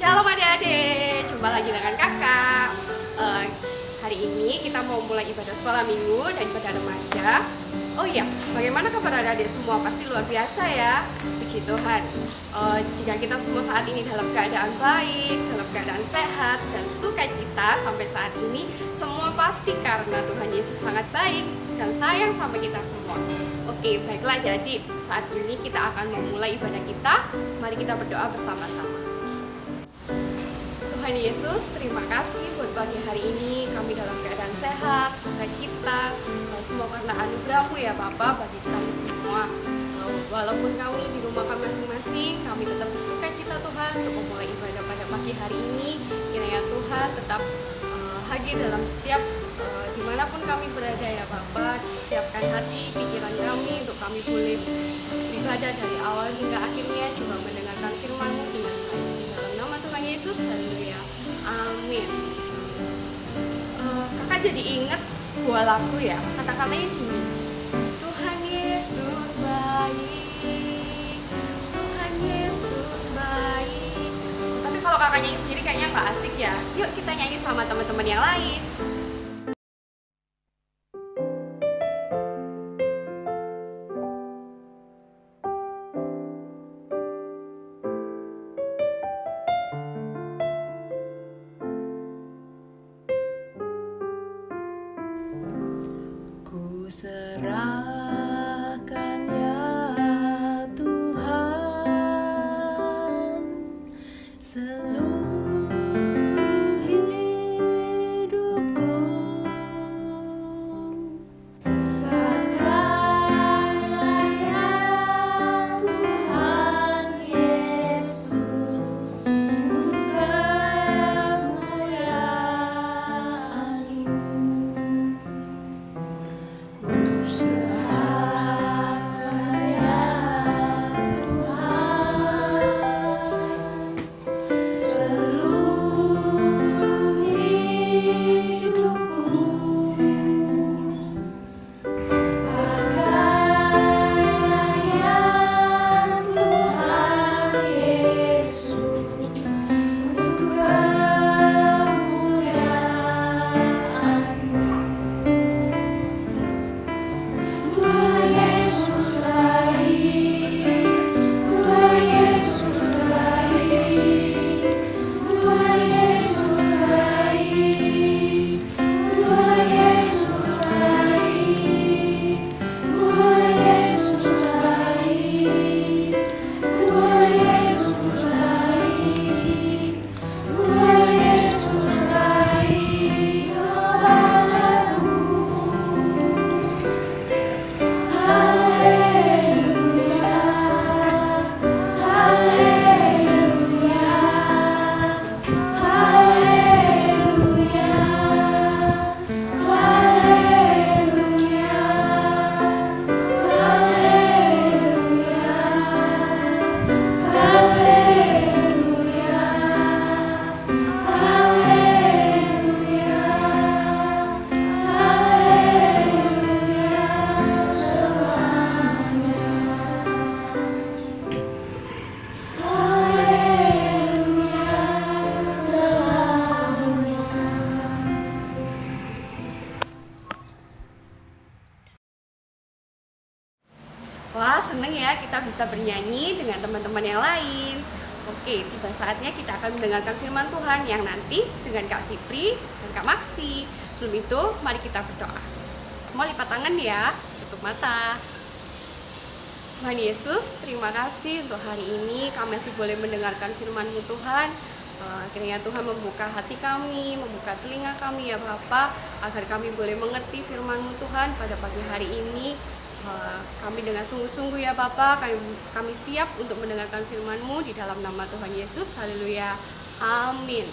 Shalom adik-adik, jumpa lagi dengan kakak. Hari ini kita mau mulai ibadah sekolah minggu dan ibadah remaja. Oh iya, bagaimana kabar adik-adik semua? Pasti luar biasa ya. Puji Tuhan. Jika kita semua saat ini dalam keadaan baik, dalam keadaan sehat dan sukacita sampai saat ini, semua pasti karena Tuhan Yesus sangat baik dan sayang sama kita semua. Oke, baiklah, jadi saat ini kita akan memulai ibadah kita. Mari kita berdoa bersama-sama. Tuhan Yesus, terima kasih buat pagi hari ini kami dalam keadaan sehat, sukacita, semua karena anugerah-Mu ya Bapa bagi kami semua. Walaupun kami di rumah kami masing-masing, kami tetap bersukacita Tuhan untuk memulai ibadah pada pagi hari ini. Kiranya Tuhan tetap hadir dalam setiap dimanapun kami berada ya Bapa. Siapkan hati, pikiran kami untuk kami boleh beribadah dari awal hingga akhirnya, juga mendengarkan firman-Mu dengan baik. Di dalam nama Tuhan Yesus, haleluya, amin. Kakak jadi ingat sebuah lagu ya, kata-katanya gini: Tuhan Yesus baik, Tuhan Yesus baik. Tapi kalau kakak nyanyi sendiri kayaknya nggak asik ya. Yuk kita nyanyi sama teman-teman yang lain. Serahkan ya Tuhan seluruh hidupku. Pakailah ya Tuhan Yesus untuk kemuliaan-Mu. Wah, seneng ya kita bisa bernyanyi dengan teman-teman yang lain. Oke, tiba saatnya kita akan mendengarkan firman Tuhan yang nanti dengan Kak Sipri dan Kak Maksi. Sebelum itu, mari kita berdoa. Semua lipat tangan ya, tutup mata. Tuhan Yesus, terima kasih untuk hari ini kami masih boleh mendengarkan firman-Mu Tuhan. Kiranya Tuhan membuka hati kami, membuka telinga kami ya Bapa, agar kami boleh mengerti firman-Mu Tuhan pada pagi hari ini. Kami dengan sungguh-sungguh ya Bapa, kami siap untuk mendengarkan firman-Mu di dalam nama Tuhan Yesus, haleluya, amin.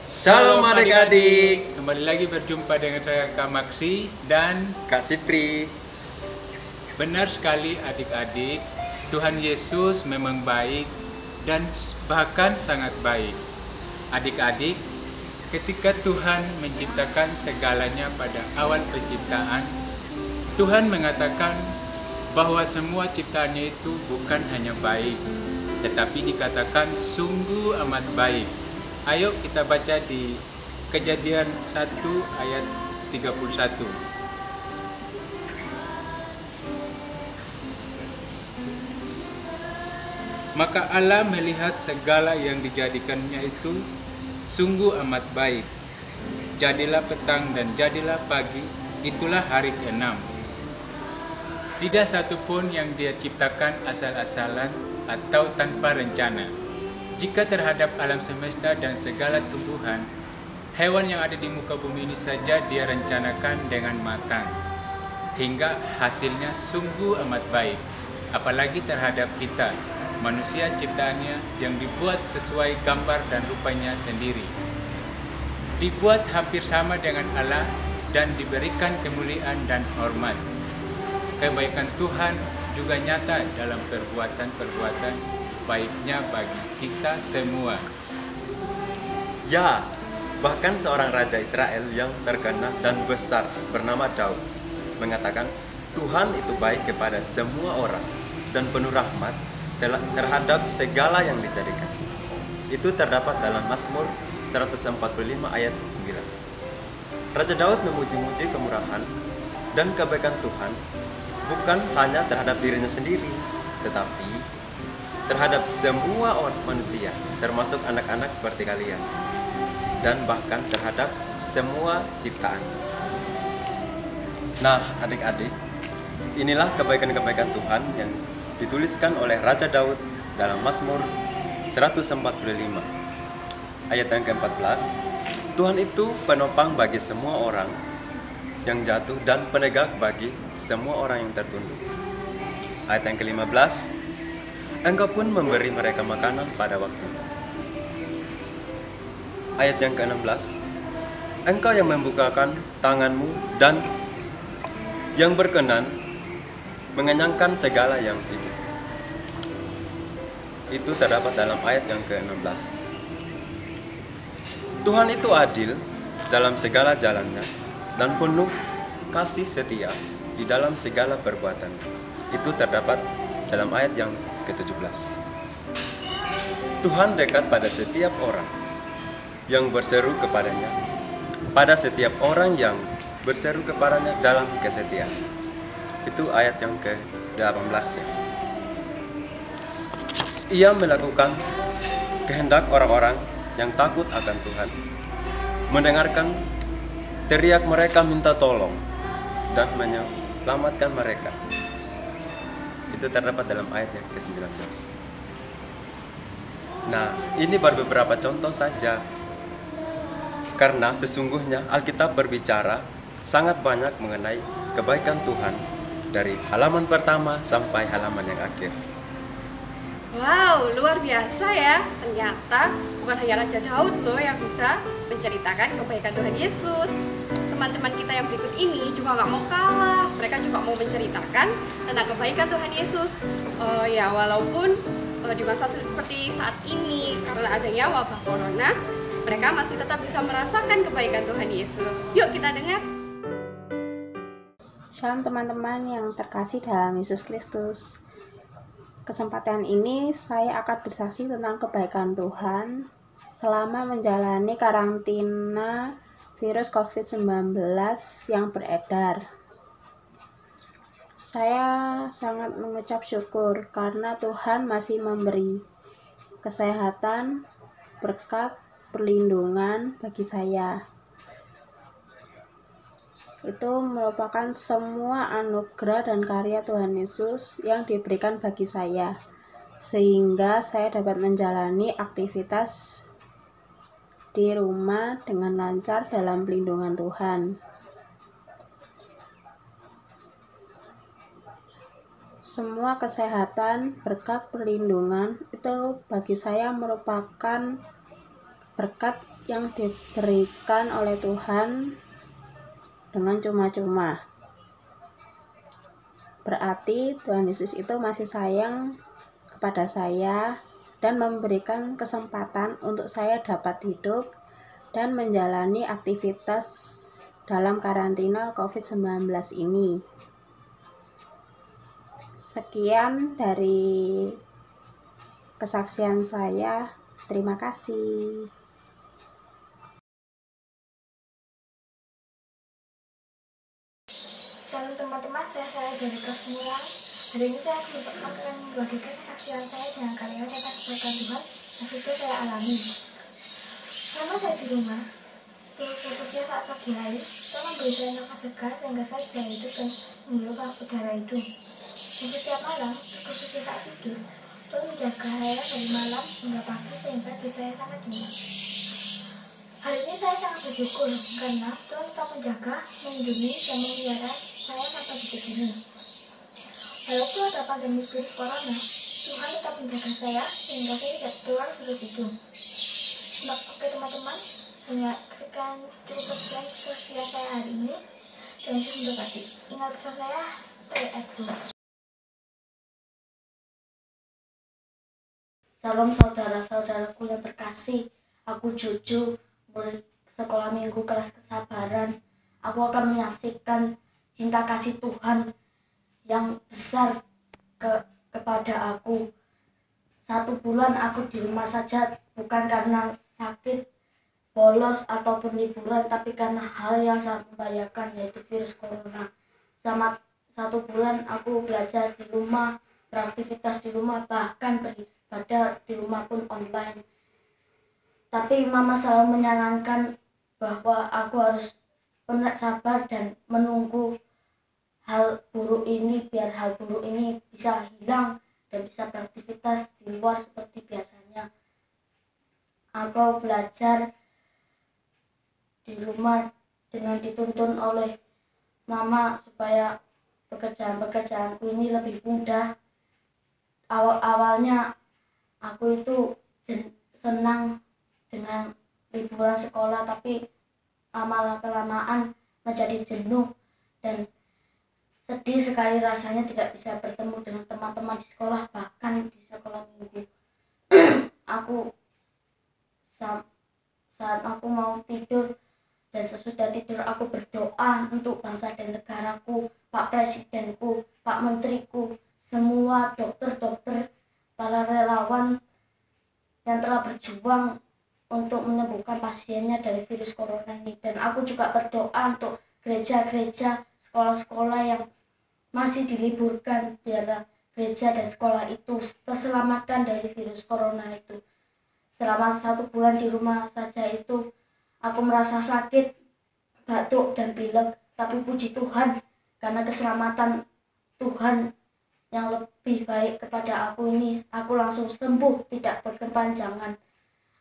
Shalom adik-adik, kembali lagi berjumpa dengan saya Kak Maksi dan Kak Sipri. Benar sekali adik-adik, Tuhan Yesus memang baik dan bahkan sangat baik. Adik-adik, ketika Tuhan menciptakan segalanya pada awal penciptaan, Tuhan mengatakan bahwa semua ciptaannya itu bukan hanya baik, tetapi dikatakan sungguh amat baik. Ayo kita baca di Kejadian 1 ayat 31. Maka Allah melihat segala yang dijadikannya itu sungguh amat baik. Jadilah petang dan jadilah pagi, itulah hari ke-6. Tidak satu pun yang Dia ciptakan asal-asalan atau tanpa rencana. Jika terhadap alam semesta dan segala tumbuhan, hewan yang ada di muka bumi ini saja Dia rencanakan dengan matang, hingga hasilnya sungguh amat baik. Apalagi terhadap kita, manusia ciptaannya yang dibuat sesuai gambar dan rupanya sendiri. Dibuat hampir sama dengan Allah dan diberikan kemuliaan dan hormat. Kebaikan Tuhan juga nyata dalam perbuatan-perbuatan baiknya bagi kita semua. Ya, bahkan seorang raja Israel yang terkenal dan besar bernama Daud mengatakan, Tuhan itu baik kepada semua orang dan penuh rahmat terhadap segala yang dijadikan. Itu terdapat dalam Mazmur 145 ayat 9. Raja Daud memuji-muji kemurahan dan kebaikan Tuhan bukan hanya terhadap dirinya sendiri, tetapi terhadap semua orang manusia, termasuk anak-anak seperti kalian, dan bahkan terhadap semua ciptaan. Nah, adik-adik, inilah kebaikan-kebaikan Tuhan yang dituliskan oleh Raja Daud dalam Mazmur 145 ayat yang ke-14. Tuhan itu penopang bagi semua orang yang jatuh dan penegak bagi semua orang yang tertunduk. Ayat yang ke-15, Engkau pun memberi mereka makanan pada waktunya. Ayat yang ke-16, Engkau yang membukakan tanganmu dan yang berkenan mengenyangkan segala yang hidup. Itu terdapat dalam ayat yang ke-16. Tuhan itu adil dalam segala jalannya dan penuh kasih setia di dalam segala perbuatannya. Itu terdapat dalam ayat yang ke-17. Tuhan dekat pada setiap orang yang berseru kepadanya, pada setiap orang yang berseru kepadanya dalam kesetiaan. Itu ayat yang ke-18 ya. Ia melakukan kehendak orang-orang yang takut akan Tuhan, mendengarkan teriak mereka minta tolong, dan menyelamatkan mereka. Itu terdapat dalam ayat yang ke-19. Nah, ini baru beberapa contoh saja, karena sesungguhnya Alkitab berbicara sangat banyak mengenai kebaikan Tuhan dari halaman pertama sampai halaman yang akhir. Wow, luar biasa ya. Ternyata bukan hanya Raja Daud loh yang bisa menceritakan kebaikan Tuhan Yesus. Teman-teman kita yang berikut ini juga nggak mau kalah. Mereka juga mau menceritakan tentang kebaikan Tuhan Yesus. Ya, walaupun di masa sulit seperti saat ini karena adanya wabah corona, mereka masih tetap bisa merasakan kebaikan Tuhan Yesus. Yuk kita dengar. Shalom teman-teman yang terkasih dalam Yesus Kristus. Kesempatan ini saya akan bersaksi tentang kebaikan Tuhan selama menjalani karantina virus COVID-19 yang beredar. Saya sangat mengucap syukur karena Tuhan masih memberi kesehatan, berkat, perlindungan bagi saya. Itu merupakan semua anugerah dan karya Tuhan Yesus yang diberikan bagi saya, sehingga saya dapat menjalani aktivitas di rumah dengan lancar dalam perlindungan Tuhan. Semua kesehatan, berkat, perlindungan itu bagi saya merupakan berkat yang diberikan oleh Tuhan dengan cuma-cuma. Berarti Tuhan Yesus itu masih sayang kepada saya dan memberikan kesempatan untuk saya dapat hidup dan menjalani aktivitas dalam karantina COVID-19 ini. Sekian dari kesaksian saya. Terima kasih. Salam teman-teman, saya dari kelas Mulang. Hari ini saya akan membagikan kesaksian saya dengan kalian tentang kebaikan Tuhan yang sudah saya alami. Selama saya di rumah, terus bekerja saat pagi hari, Tuhan memberi saya nafas segar sehingga saya bisa hidup dan menghirup udara itu. Dan setiap malam, khususnya saat tidur, Tuhan menjaga saya dari malam hingga pagi sehingga diri saya sangat nyenyak. Hari ini saya sangat bersyukur karena Tuhan tetap menjaga, melindungi, dan memelihara saya sampai detik ini. Walaupun ada pandemi virus corona, Tuhan tetap menjaga saya sehingga saya tidak keluar virus itu. Oke teman-teman, hanya sekian sosial saya hari ini. Dan saya memberkati. Ingat pesan saya, stay at home. Salam saudara-saudaraku yang terkasih. Aku Jojo, murid sekolah minggu kelas kesabaran. Aku akan menyaksikan cinta kasih Tuhan yang besar kepada aku. 1 bulan aku di rumah saja, bukan karena sakit, bolos, ataupun liburan, tapi karena hal yang sangat membahayakan, yaitu virus corona. Selama 1 bulan aku belajar di rumah, beraktivitas di rumah, bahkan beribadah di rumah pun online. Tapi mama selalu menyarankan bahwa aku harus sabar dan menunggu hal buruk ini, biar hal buruk ini bisa hilang dan bisa beraktivitas di luar seperti biasanya. Aku belajar di rumah dengan dituntun oleh mama supaya pekerjaanku ini lebih mudah. Awalnya aku itu senang dengan liburan sekolah, tapi lama-kelamaan menjadi jenuh dan sedih sekali rasanya tidak bisa bertemu dengan teman-teman di sekolah, bahkan di sekolah minggu. Saat aku mau tidur dan sesudah tidur aku berdoa untuk bangsa dan negaraku, Pak Presidenku, Pak Menteriku, semua dokter-dokter, para relawan yang telah berjuang untuk menyembuhkan pasiennya dari virus corona ini. Dan aku juga berdoa untuk gereja-gereja, sekolah-sekolah yang masih diliburkan, biarlah gereja dan sekolah itu terselamatkan dari virus corona itu. Selama 1 bulan di rumah saja itu aku merasa sakit, batuk dan pilek, tapi puji Tuhan karena keselamatan Tuhan yang lebih baik kepada aku ini, aku langsung sembuh, tidak berkepanjangan.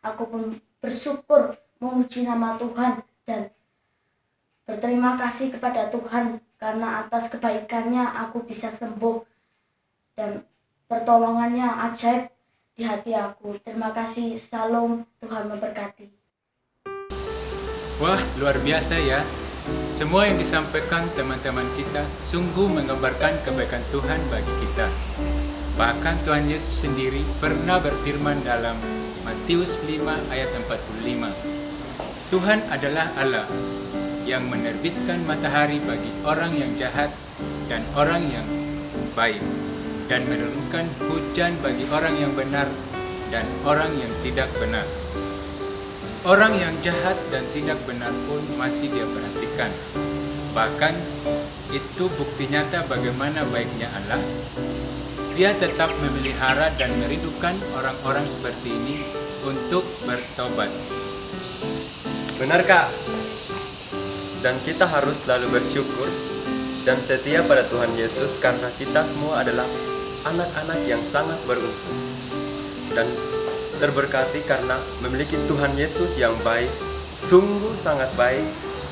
Aku pun bersyukur, memuji nama Tuhan dan berterima kasih kepada Tuhan karena atas kebaikannya aku bisa sembuh dan pertolongannya ajaib di hati aku. Terima kasih. Salam, Tuhan memberkati. Wah, luar biasa ya. Semua yang disampaikan teman-teman kita sungguh menggambarkan kebaikan Tuhan bagi kita. Bahkan Tuhan Yesus sendiri pernah berfirman dalam Matius 5 ayat 45. Tuhan adalah Allah yang menerbitkan matahari bagi orang yang jahat dan orang yang baik, dan menurunkan hujan bagi orang yang benar dan orang yang tidak benar. Orang yang jahat dan tidak benar pun masih dia perhatikan. Bahkan itu bukti nyata bagaimana baiknya Allah. Dia tetap memelihara dan merindukan orang-orang seperti ini untuk bertobat. Benar Kak? Dan kita harus selalu bersyukur dan setia pada Tuhan Yesus karena kita semua adalah anak-anak yang sangat beruntung dan terberkati karena memiliki Tuhan Yesus yang baik, sungguh sangat baik,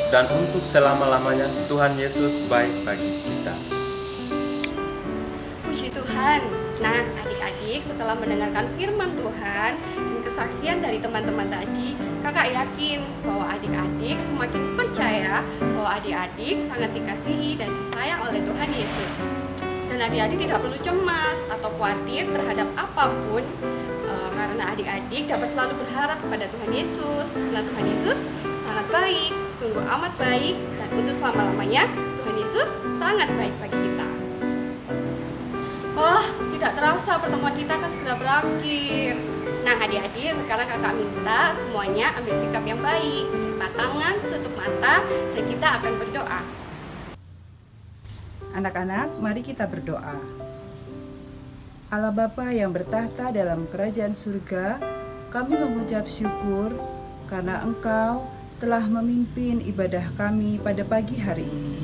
dan untuk selama-lamanya Tuhan Yesus baik bagi kita. Puji Tuhan. Nah, adik-adik, setelah mendengarkan firman Tuhan dan kesaksian dari teman-teman tadi, kakak yakin bahwa adik-adik semakin percaya bahwa adik-adik sangat dikasihi dan disayang oleh Tuhan Yesus. Dan adik-adik tidak perlu cemas atau khawatir terhadap apapun, karena adik-adik dapat selalu berharap kepada Tuhan Yesus, karena Tuhan Yesus sangat baik, sungguh amat baik, dan untuk selama-lamanya Tuhan Yesus sangat baik bagi kita. Oh, tidak terasa pertemuan kita akan segera berakhir. Nah adik-adik, sekarang kakak minta semuanya ambil sikap yang baik, lipat tangan, tutup mata, dan kita akan berdoa. Anak-anak, mari kita berdoa. Allah Bapa yang bertahta dalam kerajaan surga, kami mengucap syukur karena Engkau telah memimpin ibadah kami pada pagi hari ini.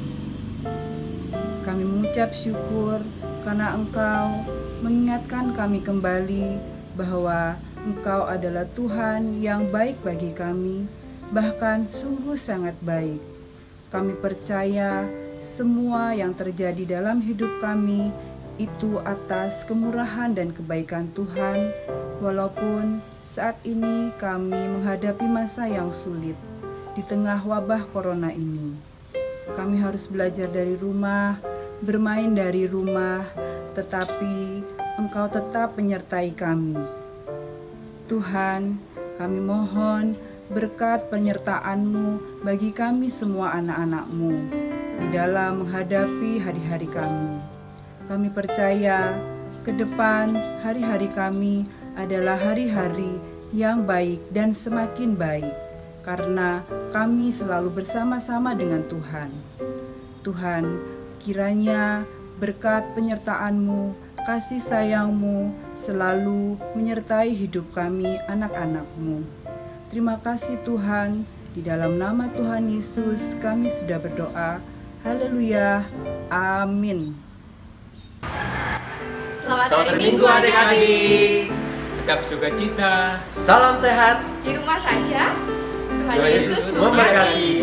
Kami mengucap syukur karena Engkau mengingatkan kami kembali bahwa Engkau adalah Tuhan yang baik bagi kami, bahkan sungguh sangat baik. Kami percaya semua yang terjadi dalam hidup kami itu atas kemurahan dan kebaikan Tuhan, walaupun saat ini kami menghadapi masa yang sulit di tengah wabah corona ini. Kami harus belajar dari rumah, bermain dari rumah, tetapi Engkau tetap menyertai kami. Tuhan, kami mohon berkat penyertaan-Mu bagi kami semua anak-anak-Mu di dalam menghadapi hari-hari kami. Kami percaya ke depan hari-hari kami adalah hari-hari yang baik dan semakin baik, karena kami selalu bersama-sama dengan Tuhan. Tuhan, kiranya berkat penyertaan-Mu, kasih sayang-Mu selalu menyertai hidup kami anak-anak-Mu. Terima kasih Tuhan, di dalam nama Tuhan Yesus kami sudah berdoa. Haleluya, amin. Selamat hari Minggu adik-adik. Tetap sukacita. Salam sehat. Di rumah saja. Tuhan Tuhan Yesus Yesus memberkati. memberkati.